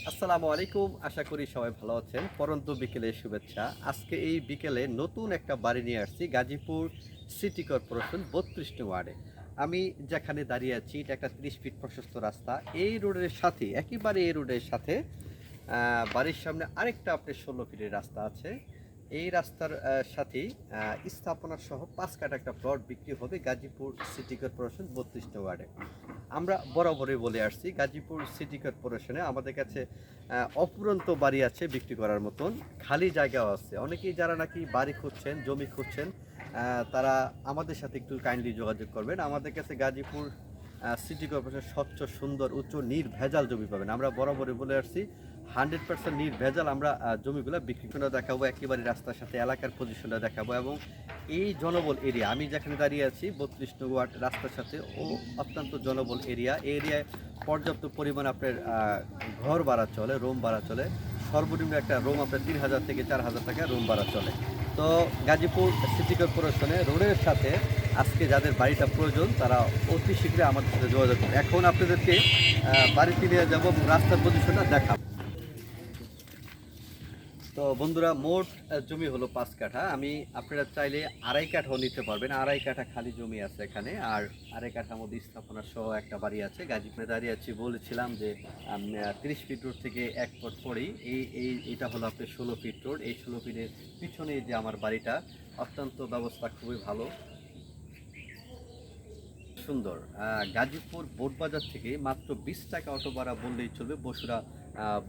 আসসালামু আলাইকুম। আশা করি সবাই ভালো আছেন। পরন্তু বিকেলের শুভেচ্ছা। আজকে এই বিকেলে নতুন একটা বাড়ি নিয়ে আসছি গাজীপুর সিটি কর্পোরেশন ৩২ নং ওয়ার্ডে। আমি যেখানে দাঁড়িয়ে আছি এটা একটা ৩০ ফিট প্রশস্ত রাস্তা। এই রোডের সাথে একেবারে এই রোডের সাথে বাড়ির সামনে আরেকটা আপনার ১৬ ফিটের রাস্তা আছে। এই রাস্তার সাথেই স্থাপনা সহ ৫ কাঠা একটা প্লট বিক্রি হবে গাজীপুর সিটি কর্পোরেশন ৩২ নং ওয়ার্ডে। আমরা বরাবরই বলে আসছি গাজীপুর সিটি কর্পোরেশনে আমাদের কাছে অফুরন্ত বাড়ি আছে বিক্রি করার মতন, খালি জায়গাও আছে। অনেকেই যারা নাকি বাড়ি খুঁজছেন, জমি খুঁজছেন, তারা আমাদের সাথে একটু কাইন্ডলি যোগাযোগ করবেন। আমাদের কাছে গাজীপুর সিটি কর্পোরেশন স্বচ্ছ সুন্দর উচ্চ নির্ভেজাল জমি পাবেন। আমরা বরাবরই বলে আসছি 100% নির্ভেজাল আমরা জমিগুলো বিক্রি করে দেখাবো, একেবারে রাস্তার সাথে এলাকার পজিশনটা দেখাবো। এবং এই জনবল এরিয়া আমি যেখানে দাঁড়িয়ে আছি ৩২ নং ওয়ার্ড রাস্তার সাথে ও অত্যন্ত জনবল এরিয়া। এই এরিয়ায় পর্যাপ্ত পরিমাণ আপনার ঘর ভাড়া চলে, রুম ভাড়া চলে। সর্বনিম্ন একটা রুম আপনার ৩,০০০ থেকে ৪,০০০ টাকা রুম ভাড়া চলে। তো গাজীপুর সিটি কর্পোরেশনে রোডের সাথে আজকে যাদের বাড়িটা প্রয়োজন তারা অতি শীঘ্রই আমাদের সাথে যোগাযোগ করুন। এখন আপনাদেরকে বাড়িতে নিয়ে যাবো এবং রাস্তার পজিশনটা দেখাবো। তো বন্ধুরা, মোট জমি হলো ৫ কাঠা। আপনারা চাইলে আড়াই কাঠাও নিতে পারবেন। আড়াই কাঠা খালি জমি আছে এখানে, আর আড়াই কাঠার মধ্যে স্থাপনা সহ একটা বাড়ি আছে। গাজীপুরে দাঁড়িয়ে আছি, বলেছিলাম যে ৩০ ফিট রোড থেকে এক ফুট পরেই এটা হলো আপনার ১৬ ফিট রোড। এই ১৬ ফিটের পিছনে যে আমার বাড়িটা, অত্যন্ত ব্যবস্থা খুবই ভালো, সুন্দর। গাজীপুর বোটবাজার থেকে মাত্র ২০ টাকা অটো ভাড়া বললেই চলবে। বসুরা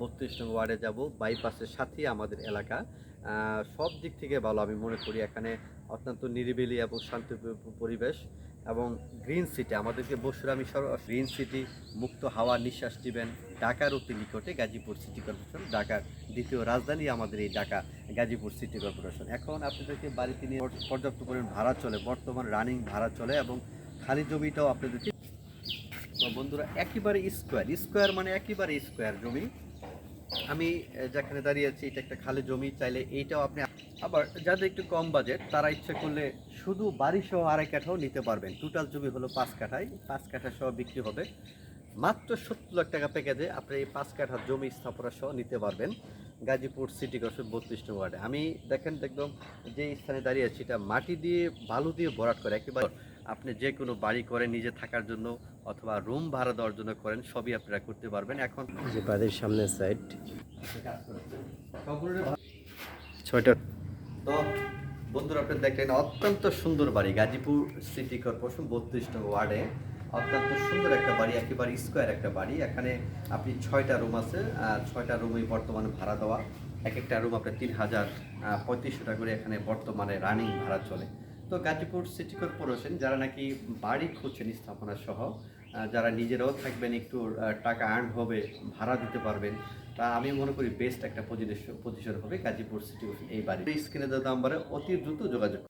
৩২ নং ওয়ার্ডে যাব, বাইপাসের সাথেই আমাদের এলাকা। সব দিক থেকে ভালো আমি মনে করি। এখানে অত্যন্ত নিরিবিলি এবং শান্তিপূর্ণ পরিবেশ এবং গ্রিন সিটি। আমাদেরকে বসুরা গ্রিন সিটি, মুক্ত হাওয়া নিঃশ্বাস দিবেন। ঢাকার অতি নিকটে গাজীপুর সিটি কর্পোরেশন, ঢাকার দ্বিতীয় রাজধানী আমাদের এই ঢাকা গাজীপুর সিটি কর্পোরেশন। এখন আপনাদেরকে বাড়িতে নিয়ে পর্যাপ্ত পরিমাণ ভাড়া চলে, বর্তমান রানিং ভাড়া চলে এবং খালি জমিটাও আপনাদেরকে। তো বন্ধুরা, একেবারে স্কোয়ার মানে একেবারে স্কোয়ার জমি। আমি যেখানে দাঁড়িয়ে আছি এটা একটা খালি জমি। চাইলে এইটাও আপনি, আবার যাদের একটু কম বাজেট তারা ইচ্ছে করলে শুধু বাড়ি সহ আড়াই কাঠাও নিতে পারবেন। টোটাল জমি হলো ৫ কাঠায়, 5 কাঠা সহ বিক্রি হবে মাত্র ৭০ লাখ টাকা প্যাকেজে। আপনি এই ৫ কাঠা জমি স্থাপনা সহ নিতে পারবেন গাজীপুর সিটি কর্পোরেশন ৩২ নং ওয়ার্ডে। আমি দেখেন একদম যে স্থানে দাঁড়িয়ে আছি এটা মাটি দিয়ে বালু দিয়ে ভরাট করে একেবারে। আপনি যে কোনো বাড়ি করেন নিজে থাকার জন্য অথবা রুম ভাড়া দেওয়ার জন্য করেন, সবই আপনারা করতে পারবেন। এখন যে বাড়ির সামনের সাইড ছয়টা। তো বন্ধুরা, আপনি দেখলেন অত্যন্ত সুন্দর বাড়ি গাজীপুর সিটি কর্পোরেশন ৩২ নং ওয়ার্ডে। অত্যন্ত সুন্দর একটা বাড়ি, একেবারে স্কোয়ার একটা বাড়ি। এখানে আপনি ৬টা রুম আছে, ৬টা রুমই বর্তমানে ভাড়া দেওয়া। এক একটা রুম আপনার ৩,৩৫০ টাকা করে এখানে বর্তমানে রানিং ভাড়া চলে। তো গাজীপুর সিটি কর্পোরেশন যারা নাকি বাড়ি খুঁজছেন স্থাপনা সহ, যারা নিজেরাও থাকবেন, একটু টাকা আর্ন হবে, ভাড়া দিতে পারবেন, তা আমি মনে করি বেস্ট একটা পজিশন হবে গাজীপুর সিটি কর্পোরেশন এই বাড়ি। স্ক্রিনে দেওয়া নাম্বারে অতি দ্রুত যোগাযোগ।